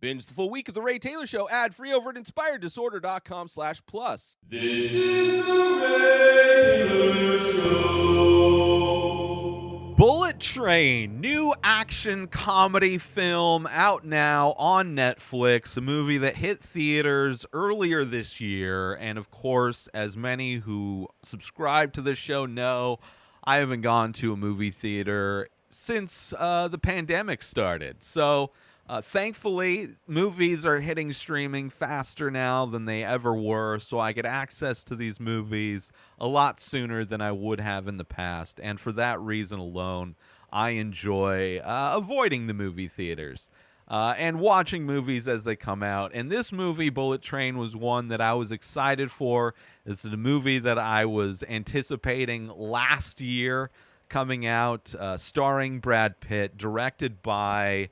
Binge the full week of The Ray Taylor Show ad-free over at inspireddisorder.com/plus. This is The Ray Taylor Show. Bullet Train, new action comedy film out now on Netflix, a movie that hit theaters earlier this year. And of course, as many who subscribe to this show know, I haven't gone to a movie theater since the pandemic started. So thankfully, movies are hitting streaming faster now than they ever were, so I get access to these movies a lot sooner than I would have in the past. And for that reason alone, I enjoy avoiding the movie theaters and watching movies as they come out. And this movie, Bullet Train, was one that I was excited for. This is a movie that I was anticipating last year coming out, starring Brad Pitt, directed by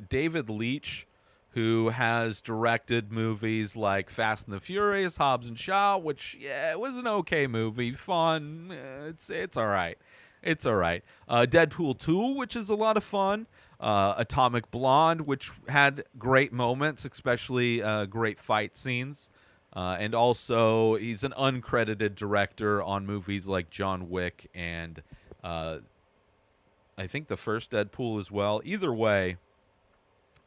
David Leitch, who has directed movies like Fast and the Furious, Hobbs and Shaw, which, yeah, it was an okay movie. Fun. It's all right. It's all right. Deadpool 2, which is a lot of fun. Atomic Blonde, which had great moments, especially great fight scenes. And also, he's an uncredited director on movies like John Wick and I think the first Deadpool as well. Either way,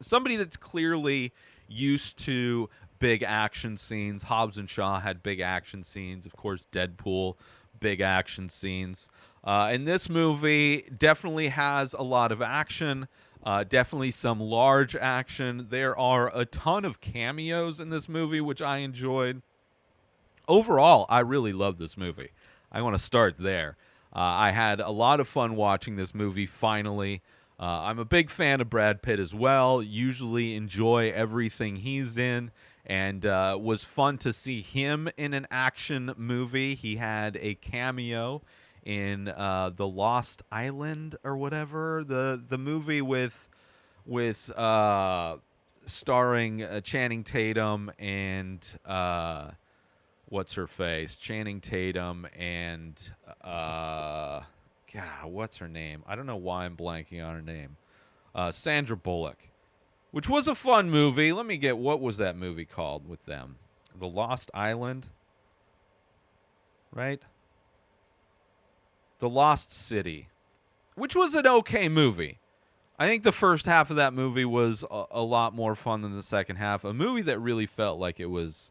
somebody that's clearly used to big action scenes. Hobbs and Shaw had big action scenes. Of course, Deadpool, big action scenes. And this movie definitely has a lot of action. Definitely some large action. There are a ton of cameos in this movie, which I enjoyed. Overall, I really love this movie. I want to start there. I had a lot of fun watching this movie, finally. I'm a big fan of Brad Pitt as well. Usually enjoy everything he's in. And was fun to see him in an action movie. He had a cameo in The Lost Island or whatever, the movie with starring Channing Tatum and what's her face, Channing Tatum and God, what's her name? I don't know why I'm blanking on her name. Sandra Bullock, which was a fun movie. Let me get, what was that movie called with them? The Lost Island, right? The Lost City, which was an okay movie. I think the first half of that movie was a lot more fun than the second half. A movie that really felt like it was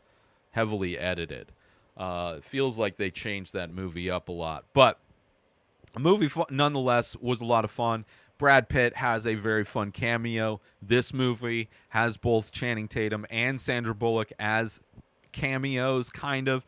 heavily edited. It feels like they changed that movie up a lot. But a movie, nonetheless, was a lot of fun. Brad Pitt has a very fun cameo. This movie has both Channing Tatum and Sandra Bullock as cameos, kind of.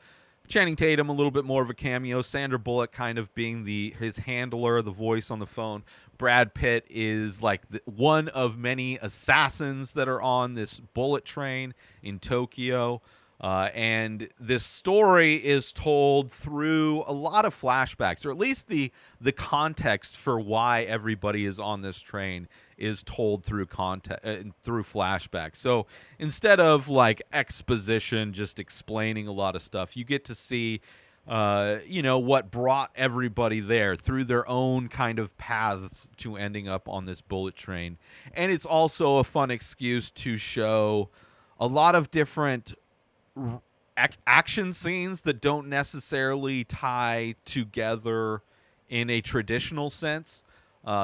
Channing Tatum, a little bit more of a cameo. Sandra Bullock kind of being his handler, the voice on the phone. Brad Pitt is like one of many assassins that are on this bullet train in Tokyo. And this story is told through a lot of flashbacks, or at least the context for why everybody is on this train is told through through flashbacks. So instead of like exposition, just explaining a lot of stuff, you get to see, what brought everybody there through their own kind of paths to ending up on this bullet train. And it's also a fun excuse to show a lot of different action scenes that don't necessarily tie together in a traditional sense.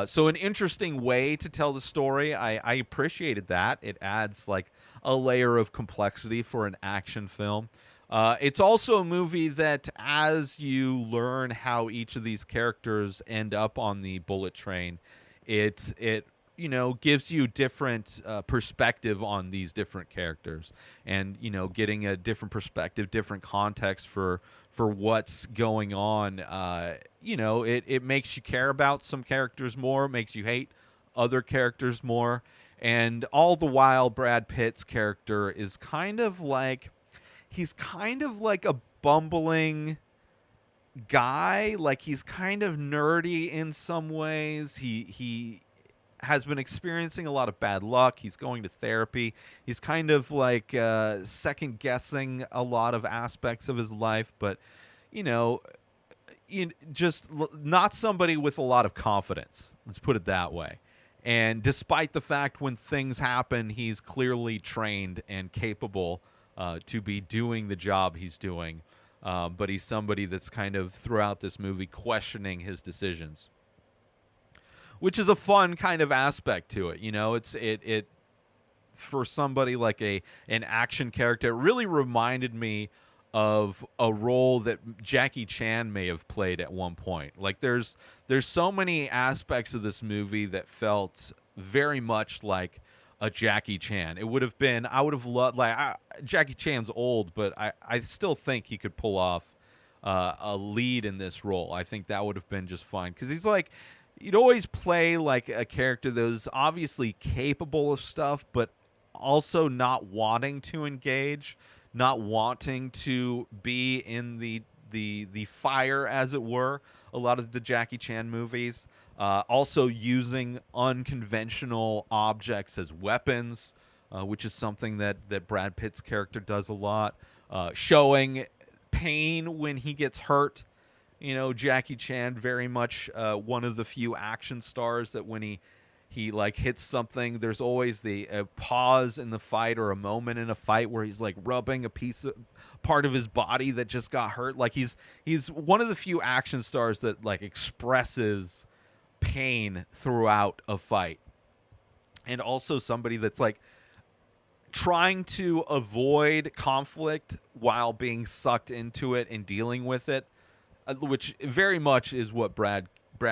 So an interesting way to tell the story. I appreciated that. It adds like a layer of complexity for an action film. It's also a movie that, as you learn how each of these characters end up on the bullet train, it gives you different perspective on these different characters, and getting a different perspective, different context for what's going on. It makes you care about some characters more, makes you hate other characters more, and all the while Brad Pitt's character is kind of like a bumbling guy. Like, he's kind of nerdy in some ways. He has been experiencing a lot of bad luck. He's going to therapy. He's kind of like second guessing a lot of aspects of his life, but just not somebody with a lot of confidence. Let's put it that way. And despite the fact when things happen, he's clearly trained and capable to be doing the job he's doing. But he's somebody that's kind of throughout this movie questioning his decisions, which is a fun kind of aspect to it. You know, it for somebody like an action character, it really reminded me of a role that Jackie Chan may have played at one point. Like there's so many aspects of this movie that felt very much like a Jackie Chan. It would have been, I would have loved, Jackie Chan's old, but I still think he could pull off a lead in this role. I think that would have been just fine, because he's like, you'd always play like a character that was obviously capable of stuff, but also not wanting to engage, not wanting to be in the fire, as it were. A lot of the Jackie Chan movies, also using unconventional objects as weapons, which is something that Brad Pitt's character does a lot. Showing pain when he gets hurt. You know, Jackie Chan, very much one of the few action stars that when he like hits something, there's always a pause in the fight, or a moment in a fight where he's like rubbing a part of his body that just got hurt. Like he's one of the few action stars that like expresses pain throughout a fight, and also somebody that's like trying to avoid conflict while being sucked into it and dealing with it, which very much is what Brad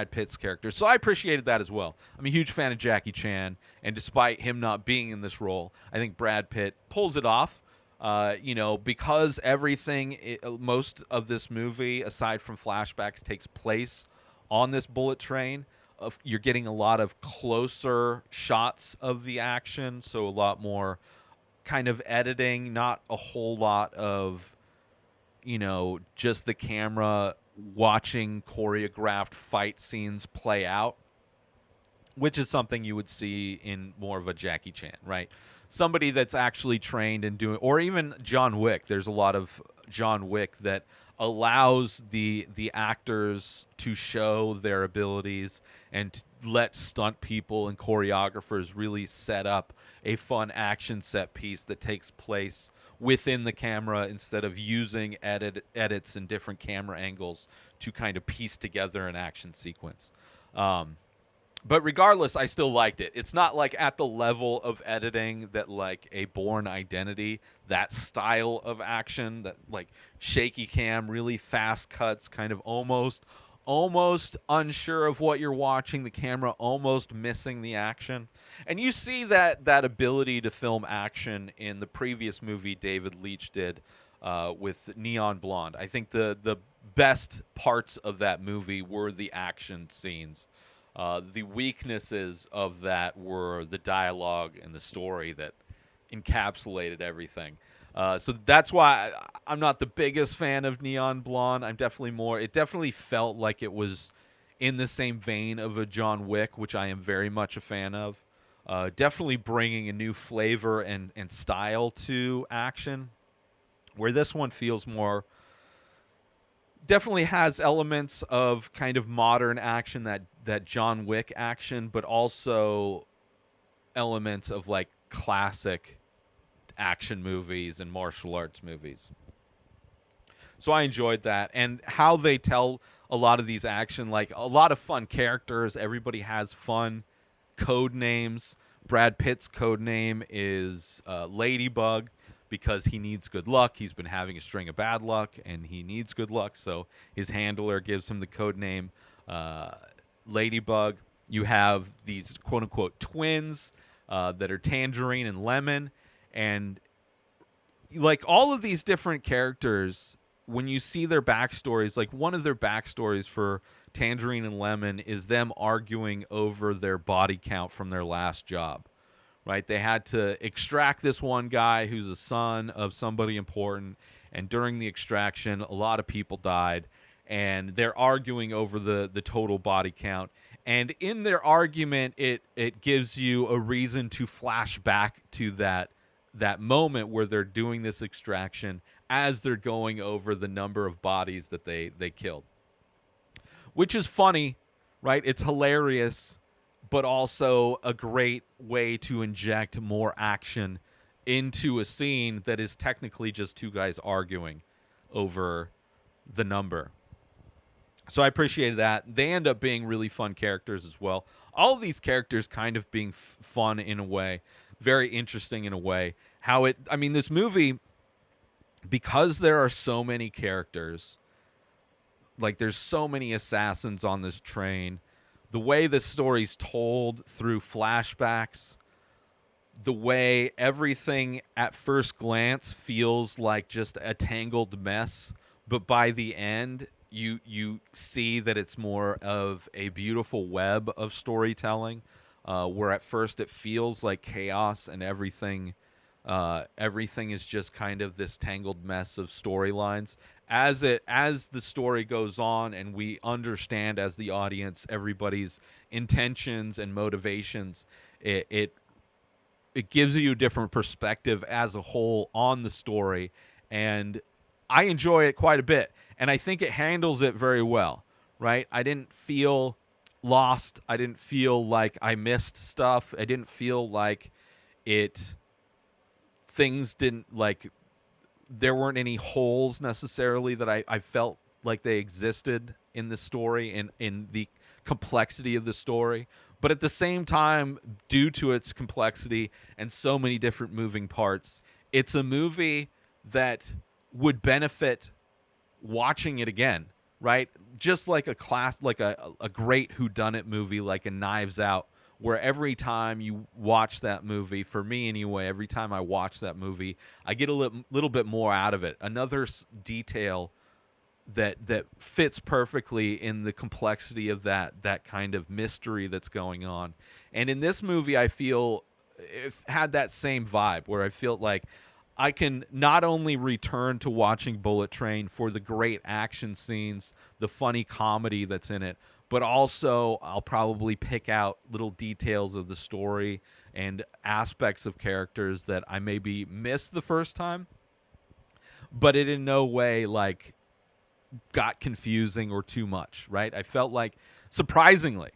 Pitt's character. So I appreciated that as well. I'm a huge fan of Jackie Chan, and despite him not being in this role, I think Brad Pitt pulls it off. You know, because most of this movie, aside from flashbacks, takes place on this bullet train. You're getting a lot of closer shots of the action, so a lot more kind of editing, not a whole lot of, you know, just the camera watching choreographed fight scenes play out, which is something you would see in more of a Jackie Chan, right? Somebody that's actually trained in doing, or even John Wick. There's a lot of John Wick that allows the actors to show their abilities and let stunt people and choreographers really set up a fun action set piece that takes place within the camera, instead of using edits and different camera angles to kind of piece together an action sequence. But regardless, I still liked it. It's not like at the level of editing that like a Bourne Identity, that style of action, that like shaky cam, really fast cuts, kind of almost unsure of what you're watching, the camera almost missing the action. And you see that ability to film action in the previous movie David Leitch did with Neon Blonde. I think the best parts of that movie were the action scenes. The weaknesses of that were the dialogue and the story that encapsulated everything. So that's why I'm not the biggest fan of Neon Blonde. I'm definitely more. It definitely felt like it was in the same vein of a John Wick, which I am very much a fan of. Definitely bringing a new flavor and style to action, where this one feels more. Definitely has elements of kind of modern action, that John Wick action, but also elements of like classic action movies and martial arts movies. So I enjoyed that, and how they tell a lot of these action, like a lot of fun characters. Everybody has fun code names. Brad Pitt's code name is Ladybug, because he needs good luck. He's been having a string of bad luck, and he needs good luck, so his handler gives him the code name Ladybug. You have these quote-unquote twins that are Tangerine and Lemon, and like all of these different characters, when you see their backstories, like one of their backstories for Tangerine and Lemon is them arguing over their body count from their last job. Right, they had to extract this one guy who's a son of somebody important, and during the extraction, a lot of people died, and they're arguing over the total body count. And in their argument, it gives you a reason to flash back to that moment where they're doing this extraction as they're going over the number of bodies that they killed, which is funny, right? It's hilarious. but also a great way to inject more action into a scene that is technically just two guys arguing over the number. So I appreciated that. They end up being really fun characters as well. All of these characters kind of being fun in a way, very interesting in a way. This movie, because there are so many characters, like there's so many assassins on this train, the way the story's told through flashbacks, the way everything at first glance feels like just a tangled mess, but by the end you see that it's more of a beautiful web of storytelling, where at first it feels like chaos and everything is just kind of this tangled mess of storylines. As the story goes on and we understand as the audience everybody's intentions and motivations, it gives you a different perspective as a whole on the story, and I enjoy it quite a bit, and I think it handles it very well, right? I didn't feel lost. I didn't feel like I missed stuff. I didn't feel like there weren't any holes necessarily that I felt like they existed in the story and in the complexity of the story. But at the same time, due to its complexity and so many different moving parts, it's a movie that would benefit watching it again, right? Just like a great whodunit movie, like a Knives Out, where every time you watch that movie, for me anyway, every time I watch that movie, I get a little bit more out of it. Another detail that fits perfectly in the complexity of that kind of mystery that's going on. And in this movie, I feel it had that same vibe, where I feel like I can not only return to watching Bullet Train for the great action scenes, the funny comedy that's in it, but also I'll probably pick out little details of the story and aspects of characters that I maybe missed the first time, but it in no way like got confusing or too much, right? I felt like, surprisingly,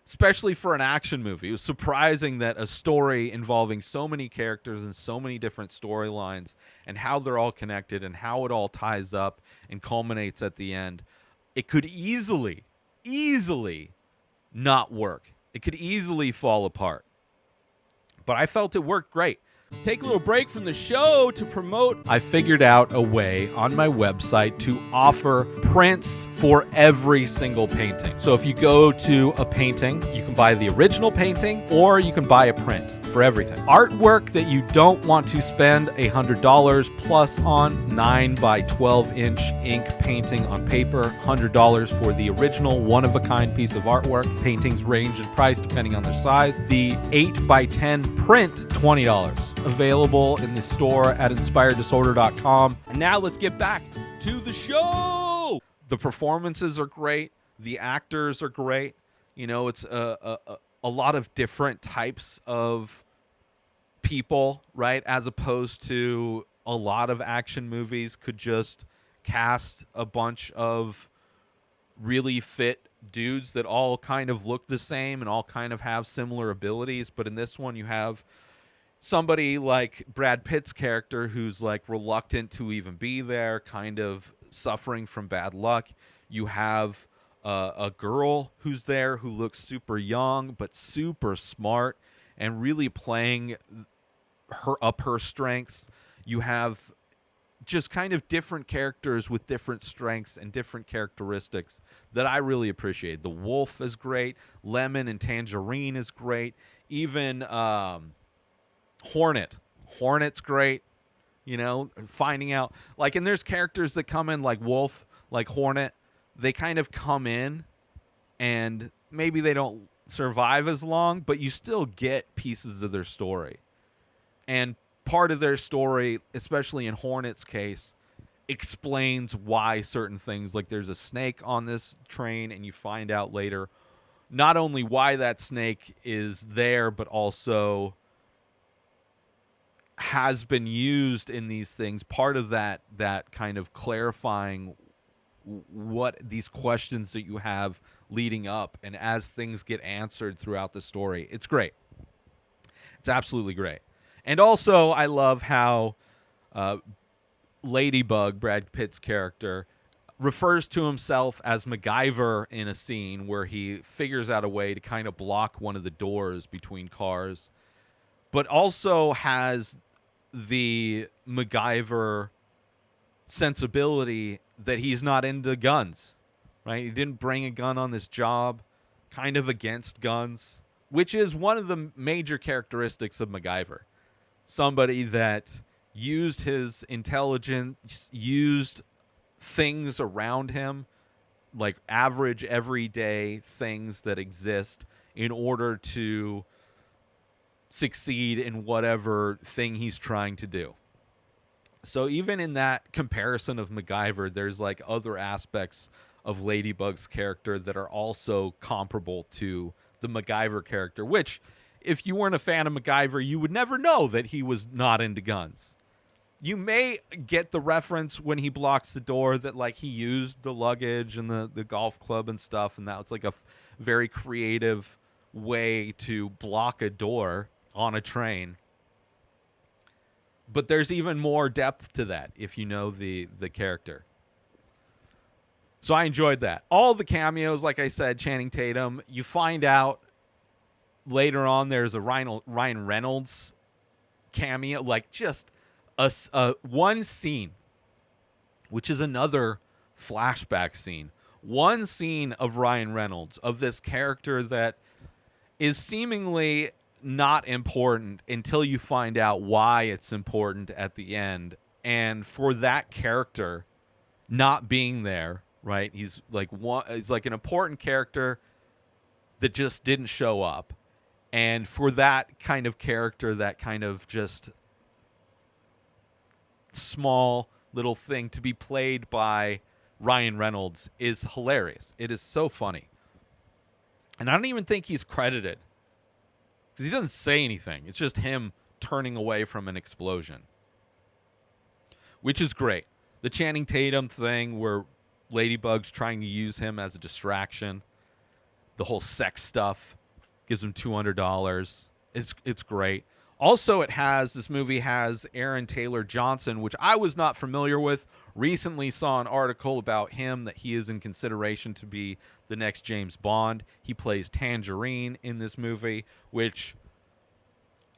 especially for an action movie, it was surprising that a story involving so many characters and so many different storylines and how they're all connected and how it all ties up and culminates at the end, it could easily not work. It could easily fall apart. But I felt it worked great. Let's take a little break from the show to promote. I figured out a way on my website to offer prints for every single painting. So if you go to a painting, you can buy the original painting or you can buy a print for everything. Artwork that you don't want to spend $100 plus on, 9 by 12 inch ink painting on paper, $100 for the original one-of-a-kind piece of artwork. Paintings range in price depending on their size. The 8 by 10 print, $20. Available in the store at inspireddisorder.com. And now let's get back to the show. The performances are great. The actors are great. You know, it's a lot of different types of people, right? As opposed to a lot of action movies could just cast a bunch of really fit dudes that all kind of look the same and all kind of have similar abilities. But in this one, you have somebody like Brad Pitt's character who's like reluctant to even be there, kind of suffering from bad luck. You have a girl who's there who looks super young but super smart and really playing her strengths. You have just kind of different characters with different strengths and different characteristics that I really appreciate. The wolf is great. Lemon and Tangerine is great. Even Hornet's great, you know, finding out, like, and there's characters that come in like Wolf, like Hornet, they kind of come in and maybe they don't survive as long, but you still get pieces of their story. And part of their story, especially in Hornet's case, explains why certain things, like there's a snake on this train and you find out later not only why that snake is there, but also has been used in these things. Part of that kind of clarifying what these questions that you have leading up, and as things get answered throughout the story. It's great. It's absolutely great. And also, I love how Ladybug, Brad Pitt's character, refers to himself as MacGyver in a scene where he figures out a way to kind of block one of the doors between cars, but also has the MacGyver sensibility that he's not into guns, right? He didn't bring a gun on this job, kind of against guns, which is one of the major characteristics of MacGyver. Somebody that used his intelligence, used things around him, like average everyday things that exist, in order to succeed in whatever thing he's trying to do. So even in that comparison of MacGyver, there's like other aspects of Ladybug's character that are also comparable to the MacGyver character, which, if you weren't a fan of MacGyver, you would never know that he was not into guns. You may get the reference when he blocks the door that like he used the luggage and the golf club and stuff, and that was like a very creative way to block a door on a train. But there's even more depth to that if you know the character. So I enjoyed that. All the cameos, like I said, Channing Tatum. You find out later on there's a Ryan Reynolds cameo, like just a one scene, which is another flashback scene. One scene of Ryan Reynolds, of this character that is seemingly not important until you find out why it's important at the end. And for that character not being there, right? He's like an important character that just didn't show up. And for that kind of character, that kind of just small little thing to be played by Ryan Reynolds is hilarious. It is so funny. And I don't even think he's credited, because he doesn't say anything. It's just him turning away from an explosion, which is great. The Channing Tatum thing where Ladybug's trying to use him as a distraction, the whole sex stuff, gives him $200. It's great. Also, this movie has Aaron Taylor Johnson, which I was not familiar with. Recently saw an article about him that he is in consideration to be the next James Bond. He plays Tangerine in this movie, which,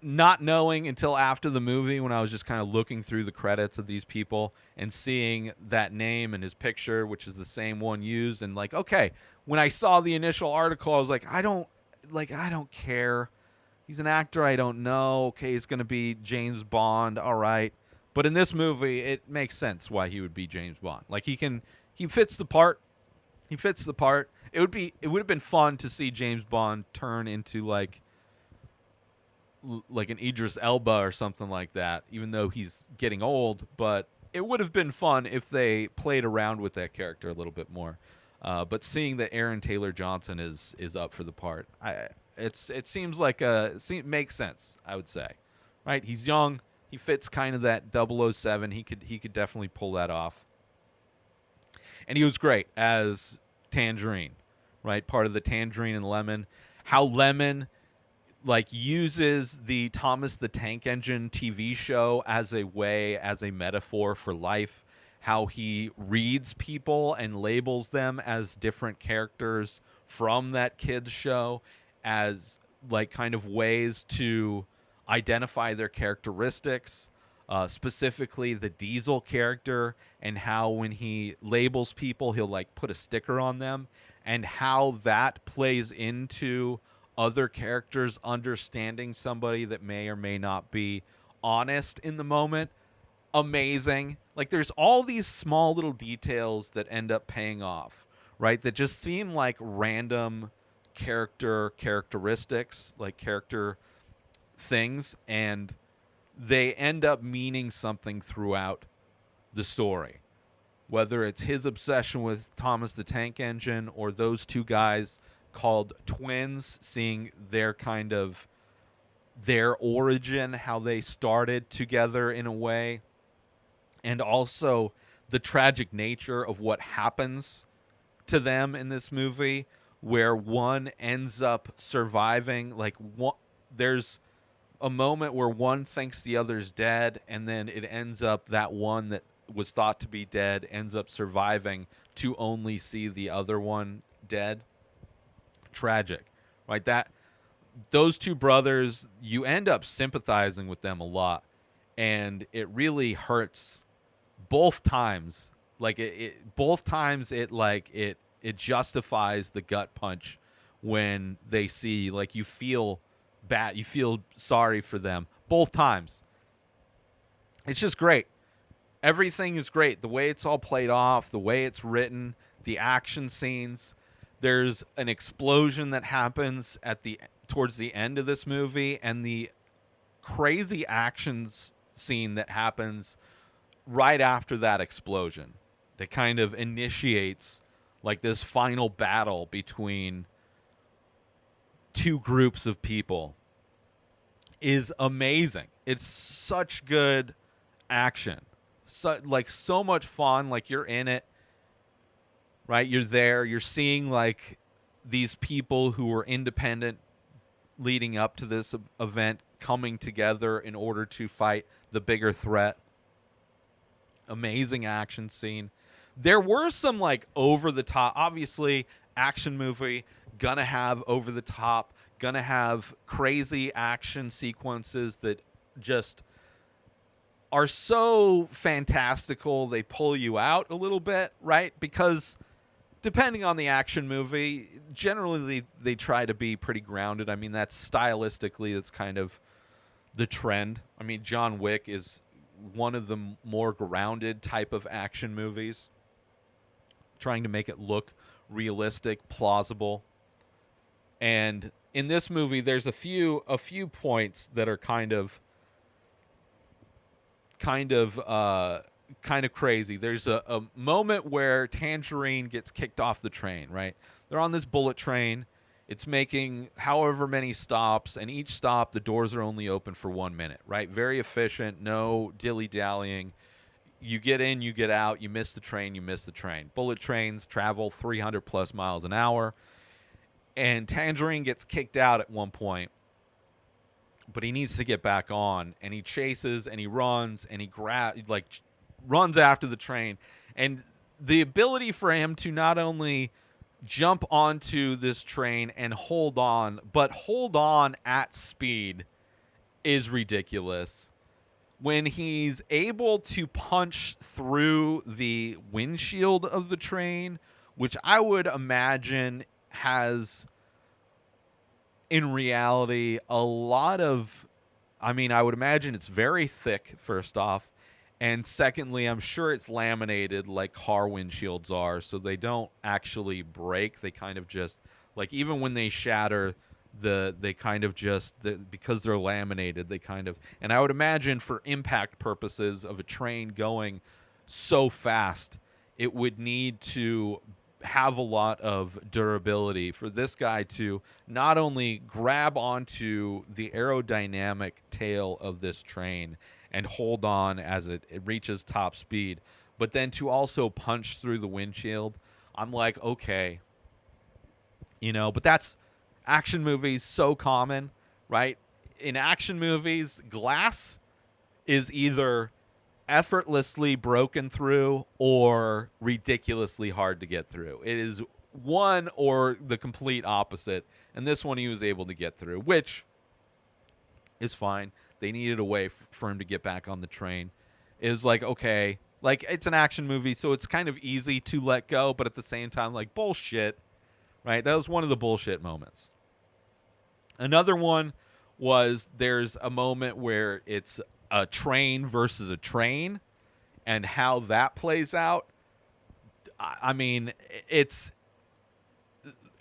not knowing until after the movie, when I was just kind of looking through the credits of these people and seeing that name and his picture, which is the same one used, and like, okay, when I saw the initial article, I was like, I don't care. He's an actor I don't know. Okay, he's going to be James Bond. All right. But in this movie, it makes sense why he would be James Bond. Like, he fits the part. He fits the part. It would have been fun to see James Bond turn into like an Idris Elba or something like that, even though he's getting old. But it would have been fun if they played around with that character a little bit more. But seeing that Aaron Taylor Johnson is up for the part, it seems like makes sense, I would say. Right? He's young. He fits kind of that 007. He could definitely pull that off. And he was great as Tangerine, right? Part of the Tangerine and Lemon. How Lemon like uses the Thomas the Tank Engine TV show as a metaphor for life. How he reads people and labels them as different characters from that kids show as like kind of ways to identify their characteristics, specifically the Diesel character, and how when he labels people, he'll like put a sticker on them, and how that plays into other characters understanding somebody that may or may not be honest in the moment. Amazing. Like, there's all these small little details that end up paying off, right? That just seem like random characteristics, like character things, and they end up meaning something throughout the story. Whether it's his obsession with Thomas the Tank Engine, or those two guys called twins, seeing their origin, how they started together in a way. And also the tragic nature of what happens to them in this movie, where one ends up surviving. Like, there's a moment where one thinks the other's dead, and then it ends up that one that was thought to be dead ends up surviving to only see the other one dead. Tragic, right? Those two brothers, you end up sympathizing with them a lot, and it really hurts both times. Like both times it justifies the gut punch when they see, like, you feel bad, you feel sorry for them both times. It's just great. Everything is great. The way it's all played off, the way it's written, the action scenes. There's an explosion that happens towards the end of this movie, and the crazy actions scene that happens right after that explosion that kind of initiates like this final battle between two groups of people is amazing. It's such good action. So much fun. Like, you're in it, right? You're there. You're seeing like these people who were independent leading up to this event coming together in order to fight the bigger threat. Amazing action scene. There were some like over the top, obviously action movie, gonna have over the top, gonna have crazy action sequences that just are so fantastical they pull you out a little bit, right? Because depending on the action movie, generally they try to be pretty grounded. I mean, that's kind of the trend. I mean, John Wick is one of the more grounded type of action movies, trying to make it look realistic, plausible. And in this movie, there's a few points that are kind of crazy. There's a moment where Tangerine gets kicked off the train, right? They're on this bullet train. It's making however many stops, and each stop, the doors are only open for 1 minute, right? Very efficient, no dilly-dallying. You get in, you get out, you miss the train, you miss the train. Bullet trains travel 300 plus miles an hour, and Tangerine gets kicked out at one point, but he needs to get back on, and he chases and he runs and he runs after the train. And the ability for him to not only jump onto this train and hold on, but hold on at speed is ridiculous. When he's able to punch through the windshield of the train, which I would imagine has, in reality, a lot of, I would imagine it's very thick, first off. And secondly, I'm sure it's laminated like car windshields are, so they don't actually break. They kind of just, like, even when they shatter, they kind of just, because they're laminated, they kind of, and I would imagine for impact purposes of a train going so fast, it would need to have a lot of durability for this guy to not only grab onto the aerodynamic tail of this train and hold on as it reaches top speed, but then to also punch through the windshield. I'm like, okay, but that's action movies, so common, right? In action movies, glass is either effortlessly broken through or ridiculously hard to get through. It is one or the complete opposite, and this one he was able to get through, which is fine. They needed a way for him to get back on the train. It was like, okay, like, it's an action movie, so it's kind of easy to let go, but at the same time, like, bullshit, right? That was one of the bullshit moments. Another one was there's a moment where it's a train versus a train and how that plays out. I mean, it's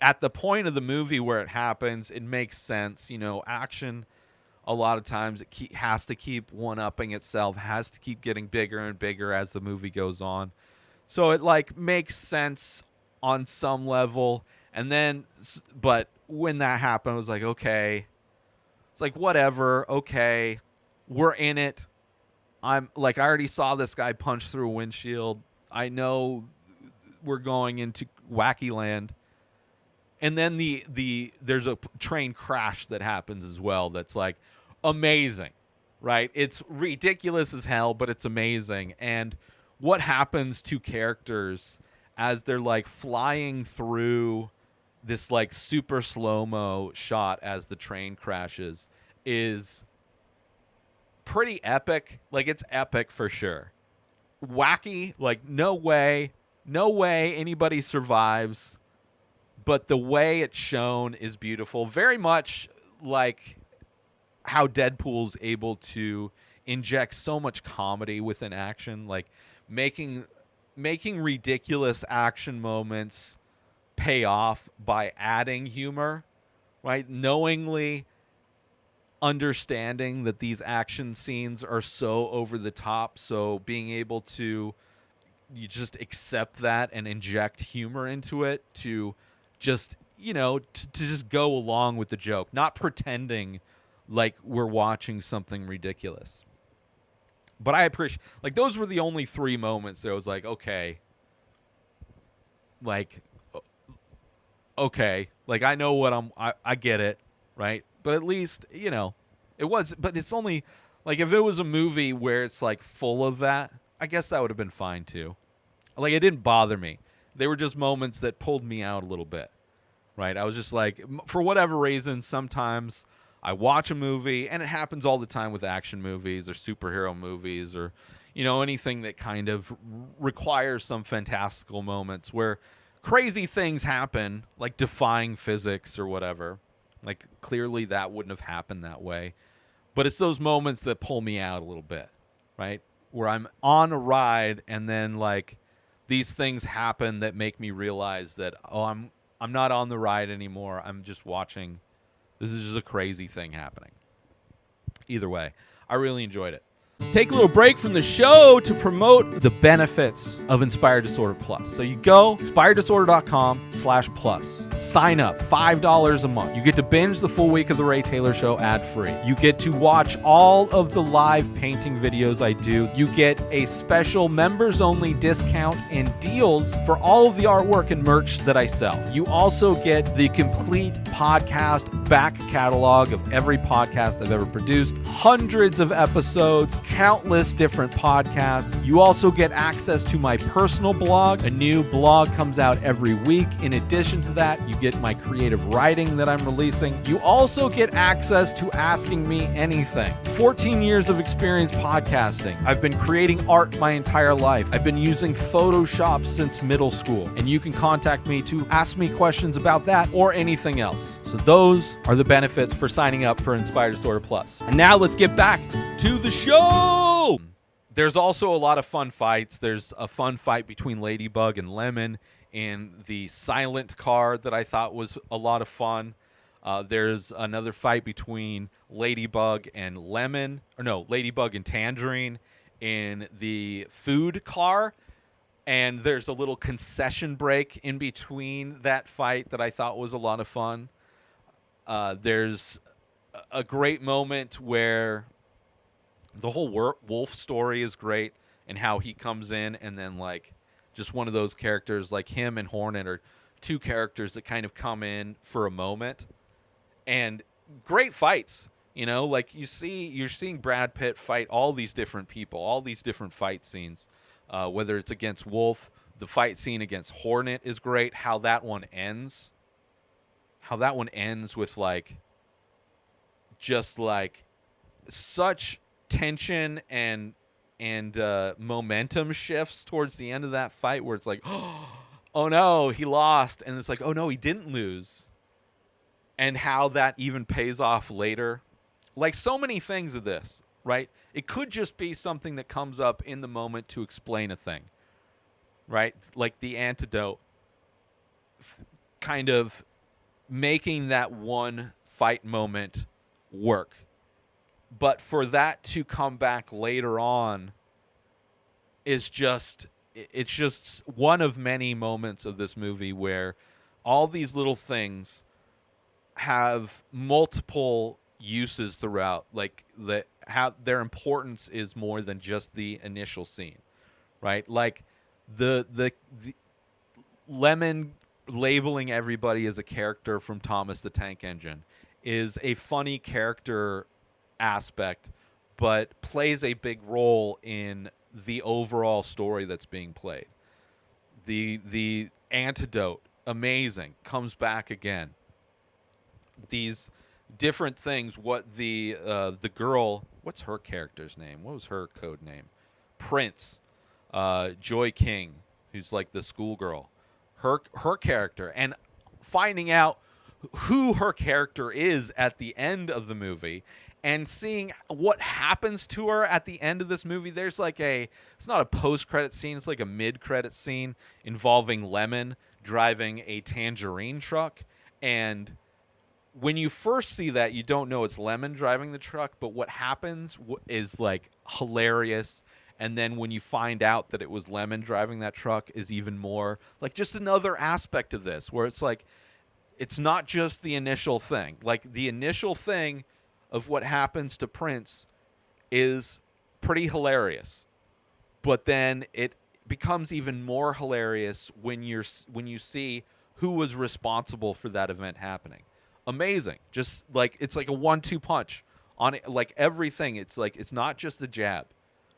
at the point of the movie where it happens, it makes sense. Action, a lot of times it has to keep one-upping itself, has to keep getting bigger and bigger as the movie goes on. So it, like, makes sense on some level. And then, but when that happened, I was like, okay. It's like, whatever, okay. We're in it. I'm like, I already saw this guy punch through a windshield. I know we're going into wacky land. And then there's a train crash that happens as well that's like amazing, right? It's ridiculous as hell, but it's amazing. And what happens to characters as they're like flying through this like super slow-mo shot as the train crashes is pretty epic. Like, it's epic for sure. Wacky, like no way anybody survives. But the way it's shown is beautiful. Very much like how Deadpool's able to inject so much comedy within action, like making ridiculous action moments pay off by adding humor, right? Knowingly understanding that these action scenes are so over the top, so being able to you just accept that and inject humor into it to just, to just go along with the joke, not pretending like we're watching something ridiculous. But I appreciate, like, those were the only 3 moments that I was like, okay, like, I know what I get it, right? But at least, it was, but it's only, like, if it was a movie where it's, like, full of that, I guess that would have been fine, too. Like, it didn't bother me. They were just moments that pulled me out a little bit, right? I was just like, for whatever reason, sometimes I watch a movie, and it happens all the time with action movies or superhero movies or, anything that kind of requires some fantastical moments where crazy things happen, like defying physics or whatever. Like, clearly that wouldn't have happened that way. But it's those moments that pull me out a little bit, right? Where I'm on a ride and then, like, these things happen that make me realize that, I'm not on the ride anymore. I'm just watching. This is just a crazy thing happening. Either way, I really enjoyed it. Let's take a little break from the show to promote The benefits of Inspired Disorder Plus. So you go inspireddisorder.com/plus. Sign up, $5 a month. You get to binge the full week of The Ray Taylor Show ad-free. You get to watch all of the live painting videos I do. You get a special members-only discount and deals for all of the artwork and merch that I sell. You also get the complete podcast back catalog of every podcast I've ever produced, hundreds of episodes, countless different podcasts. You also get access to my personal blog. A new blog comes out every week. In addition to that, you get my creative writing that I'm releasing. You also get access to Asking Me Anything. 14 years of experience podcasting. I've been creating art my entire life. I've been using Photoshop since middle school. And you can contact me to ask me questions about that or anything else. So those are the benefits for signing up for Inspired Disorder Plus. And now let's get back to the show. There's also a lot of fun fights. There's a fun fight between Ladybug and Lemon in the silent car that I thought was a lot of fun. There's another fight between Ladybug and Ladybug and Tangerine in the food car. And there's a little concession break in between that fight that I thought was a lot of fun. There's a great moment where the whole Wolf story is great and how he comes in and then, like, just one of those characters, like him and Hornet are 2 characters that kind of come in for a moment and great fights. Like you're seeing Brad Pitt fight all these different people, all these different fight scenes, whether it's against Wolf. The fight scene against Hornet is great. How that one ends with, like, just like such tension and momentum shifts towards the end of that fight where it's like, oh no, he lost, and it's like, oh no, he didn't lose, and how that even pays off later. Like, so many things of this, right? It could just be something that comes up in the moment to explain a thing, right? Like the antidote kind of making that one fight moment work. But for that to come back later on it's just one of many moments of this movie where all these little things have multiple uses throughout, like that how their importance is more than just the initial scene, right? Like the Lemon labeling everybody as a character from Thomas the Tank Engine is a funny character aspect, but plays a big role in the overall story that's being played. The antidote, amazing, comes back again. These different things, what the girl, what's her character's name? What was her code name? Prince, Joy King, who's like the schoolgirl. Her character, and finding out who her character is at the end of the movie, and seeing what happens to her at the end of this movie. There's like it's not a post-credit scene, it's like a mid-credit scene involving Lemon driving a tangerine truck. And when you first see that, you don't know it's Lemon driving the truck, but what happens is like hilarious. And then when you find out that it was Lemon driving that truck is even more like just another aspect of this, where it's like, it's not just the initial thing. Like the initial thing of what happens to Prince is pretty hilarious, but then it becomes even more hilarious when you see who was responsible for that event happening. Amazing. Just like, it's like a 1-2 punch on it, like everything. It's like, it's not just the jab,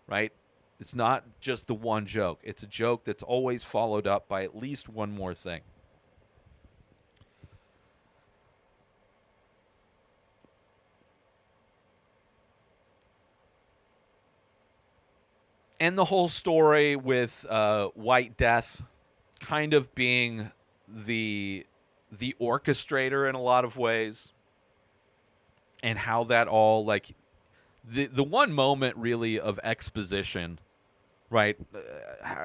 right? It's not just the one joke. It's a joke that's always followed up by at least one more thing. And the whole story with White Death kind of being the orchestrator in a lot of ways, and how that all, like, the one moment really of exposition, right?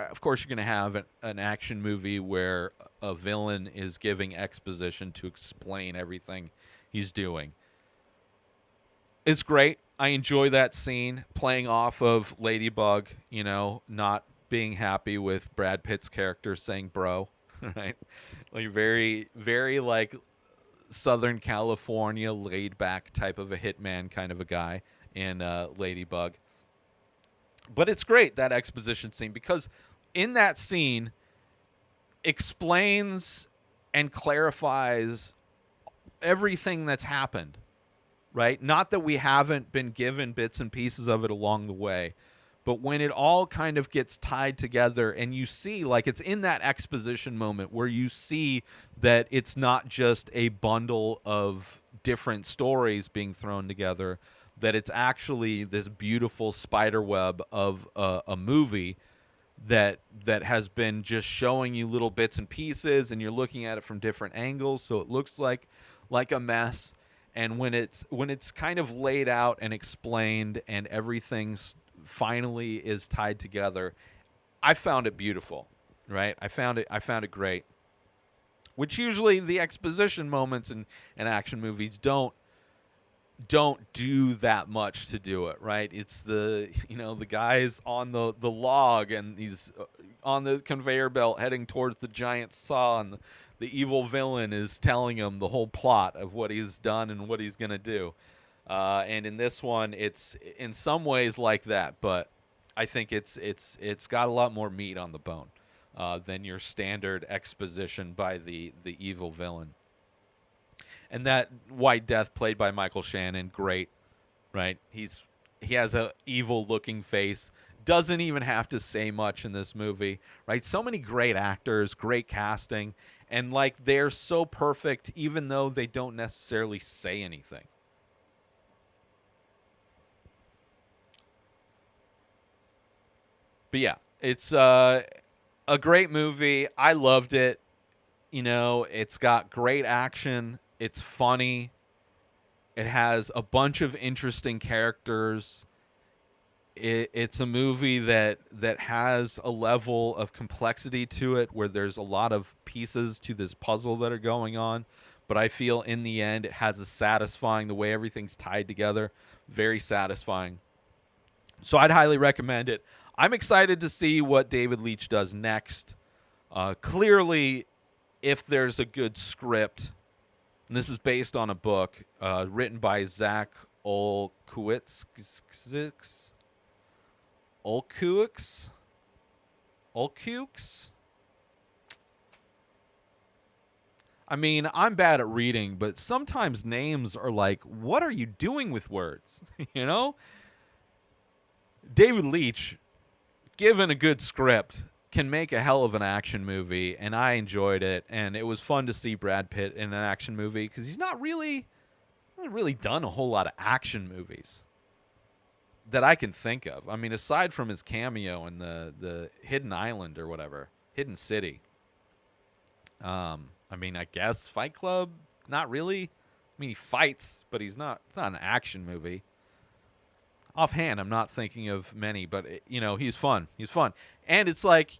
Of course, you're going to have an action movie where a villain is giving exposition to explain everything he's doing. It's great. I enjoy that scene, playing off of Ladybug, you know, not being happy with Brad Pitt's character saying bro, right? Like very, very like Southern California laid back type of a hitman kind of a guy in Ladybug. But it's great, that exposition scene, because in that scene explains and clarifies everything that's happened, right? Not that we haven't been given bits and pieces of it along the way, but when it all kind of gets tied together and you see, like, it's in that exposition moment where you see that it's not just a bundle of different stories being thrown together, that it's actually this beautiful spider web of a movie that has been just showing you little bits and pieces, and you're looking at it from different angles, so it looks like a mess. And when it's kind of laid out and explained and everything's finally is tied together, I found it beautiful, right? I found it great. Which usually the exposition moments in action movies don't do that much to do it, right? It's the guy's on the log and he's on the conveyor belt heading towards the giant saw, and the evil villain is telling him the whole plot of what he's done and what he's going to do. And in this one, it's in some ways like that, but I think it's got a lot more meat on the bone than your standard exposition by the evil villain. And that White Death, played by Michael Shannon, great, right? He has a evil looking face. Doesn't even have to say much in this movie, right? So many great actors, great casting, and like they're so perfect even though they don't necessarily say anything. But yeah, it's a great movie. I loved it. You know, it's got great action. It's funny. It has a bunch of interesting characters. It's a movie that has a level of complexity to it where there's a lot of pieces to this puzzle that are going on. But I feel in the end it has a satisfying, the way everything's tied together, very satisfying. So I'd highly recommend it. I'm excited to see what David Leitch does next. Clearly, if there's a good script, and this is based on a book written by Zach Olkewicz. Olkewicz. I mean, I'm bad at reading, but sometimes names are like, what are you doing with words? You know? David Leitch, given a good script, can make a hell of an action movie, and I enjoyed it, and it was fun to see Brad Pitt in an action movie because he's not really done a whole lot of action movies that I can think of. I mean, aside from his cameo in the Hidden Island or whatever, Hidden City. I mean, I guess Fight Club, not really. I mean, he fights, but it's not an action movie. Offhand, I'm not thinking of many, but, he's fun. He's fun. And it's like,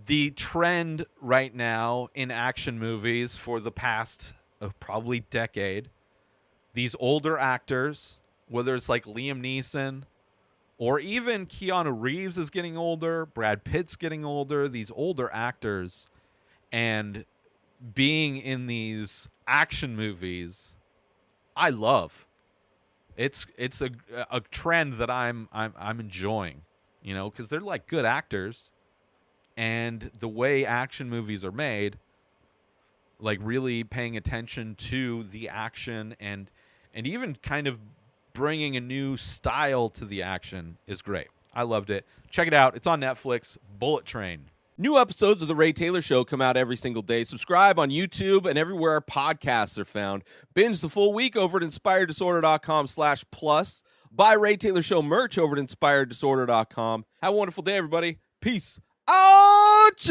the trend right now in action movies for the past probably decade, these older actors, whether it's like Liam Neeson or even Keanu Reeves is getting older, Brad Pitt's getting older, these older actors, and being in these action movies, I love. It's a trend that I'm enjoying, because they're like good actors, and the way action movies are made, like really paying attention to the action and even kind of bringing a new style to the action is great. I loved it. Check it out. It's on Netflix. Bullet Train. New episodes of The Ray Taylor Show come out every single day. Subscribe on YouTube and everywhere our podcasts are found. Binge the full week over at InspiredDisorder.com/plus. Buy Ray Taylor Show merch over at InspiredDisorder.com. Have a wonderful day, everybody. Peace out!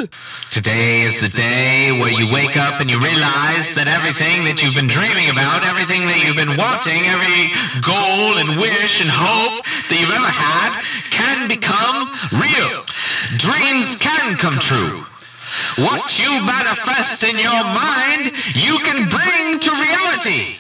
Today is the day where you wake up and you realize that everything that you've been dreaming about, everything that you've been wanting, every goal and wish and hope that you've ever had can become real. Dreams can come true. What you manifest in your mind, you can bring to reality.